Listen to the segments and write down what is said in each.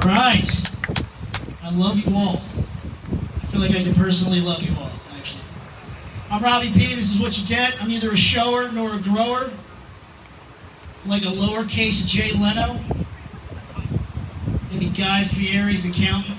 Right. I love you all. I feel like I can personally love you all, actually. I'm Robbie P. This is what you get. I'm neither a shower nor a grower. Like a lowercase Jay Leno. Maybe Guy Fieri's accountant.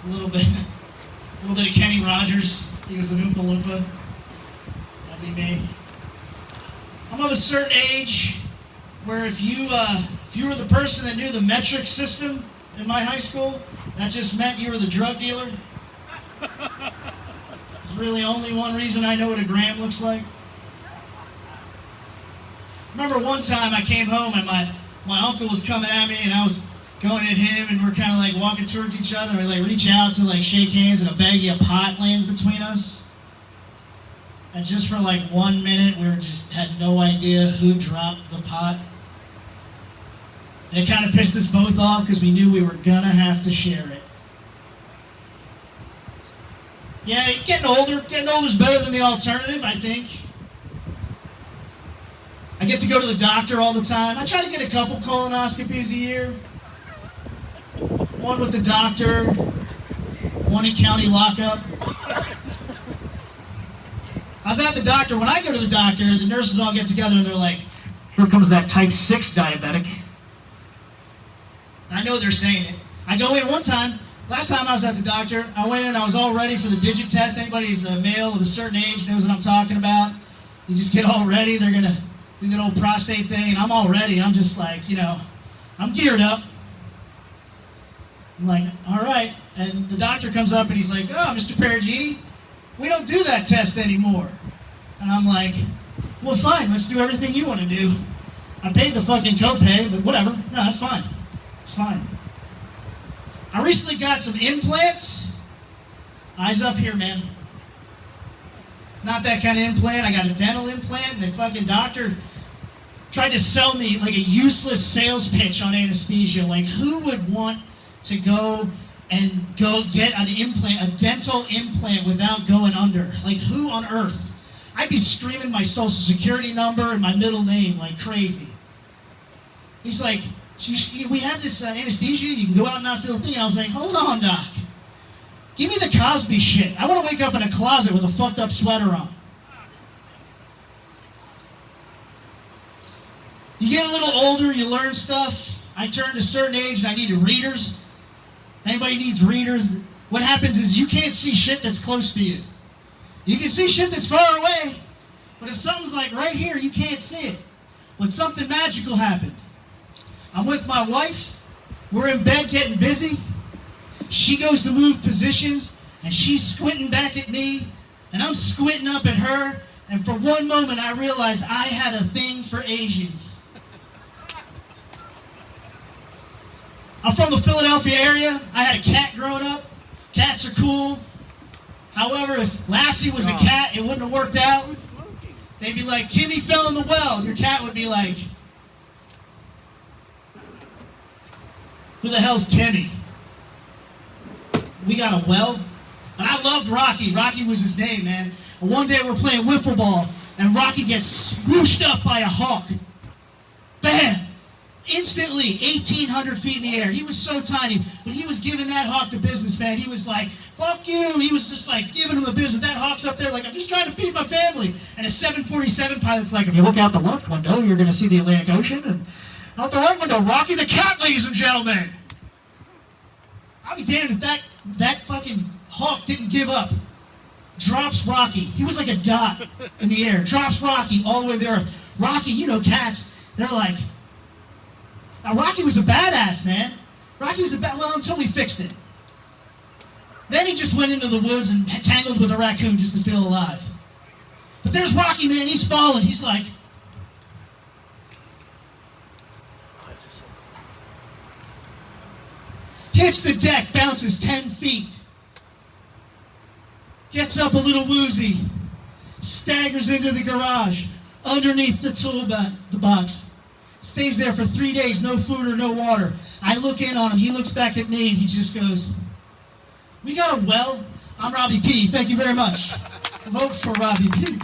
A little bit of Kenny Rogers. He was an Oompa Loompa. That'd be me. I'm of a certain age where if you were the person that knew the metric system in my high school, that just meant you were the drug dealer. There's really only one reason I know what a gram looks like. Remember one time I came home and my uncle was coming at me and I was going at him and we're kind of like walking towards each other and we like reach out to like shake hands and a baggie of pot lands between us. And just for like 1 minute we just had no idea who dropped the pot. And it kind of pissed us both off because we knew we were gonna have to share it. Yeah, getting older is better than the alternative, I think. I get to go to the doctor all the time. I try to get a couple colonoscopies a year. One with the doctor, one in county lockup. I was at the doctor. When I go to the doctor, the nurses all get together and they're like, "Here comes that type 6 diabetic." I know they're saying it. I go in one time. Last time I was at the doctor, I went in, I was all ready for the digit test. Anybody who's a male of a certain age knows what I'm talking about. You just get all ready. They're going to do that old prostate thing, and I'm all ready. I'm just like, I'm geared up. I'm like, all right. And the doctor comes up and he's like, "Oh, Mr. Perugini, we don't do that test anymore." And I'm like, "Well, fine, let's do everything you want to do. I paid the fucking copay, but whatever. No, that's fine. It's fine." I recently got some implants. Eyes up here, man. Not that kind of implant. I got a dental implant. The fucking doctor tried to sell me like a useless sales pitch on anesthesia. Like, who would want to go get an implant, a dental implant, without going under? Like, who on earth? I'd be screaming my social security number and my middle name like crazy. He's like, "We have this anesthesia, you can go out and not feel a thing." I was like, "Hold on, doc. Give me the Cosby shit. I want to wake up in a closet with a fucked up sweater on." You get a little older, you learn stuff. I turned a certain age and I needed readers. Anybody needs readers? What happens is you can't see shit that's close to you. You can see shit that's far away, but if something's like right here, you can't see it. But something magical happened. I'm with my wife. We're in bed getting busy. She goes to move positions, and she's squinting back at me, and I'm squinting up at her, and for one moment I realized I had a thing for Asians. I'm from the Philadelphia area. I had a cat growing up. Cats are cool. However, if Lassie was a cat, it wouldn't have worked out. They'd be like, "Timmy fell in the well." Your cat would be like, "Who the hell's Timmy? We got a well?" And I loved Rocky. Rocky was his name, man. And one day we're playing wiffle ball, and Rocky gets swooshed up by a hawk. Bam! Instantly, 1,800 feet in the air. He was so tiny, but he was giving that hawk the business, man. He was like, "Fuck you." He was just like giving him the business. That hawk's up there like, "I'm just trying to feed my family." And a 747 pilot's like, "If you look out the left window, you're going to see the Atlantic Ocean. And out the right window, Rocky the cat, ladies and gentlemen." I'll be damned if that fucking hawk didn't give up. Drops Rocky. He was like a dot in the air. Drops Rocky all the way to the earth. Rocky, cats, they're like... Now, Rocky was a badass, man. Rocky was well, until we fixed it. Then he just went into the woods and tangled with a raccoon just to feel alive. But there's Rocky, man. He's fallen. He's like... Hits the deck, bounces 10 feet. Gets up a little woozy. Staggers into the garage. Underneath the box. Stays there for 3 days, no food or no water. I look in on him. He looks back at me and he just goes, "We got a well." I'm Robbie P. Thank you very much. Vote for Robbie P.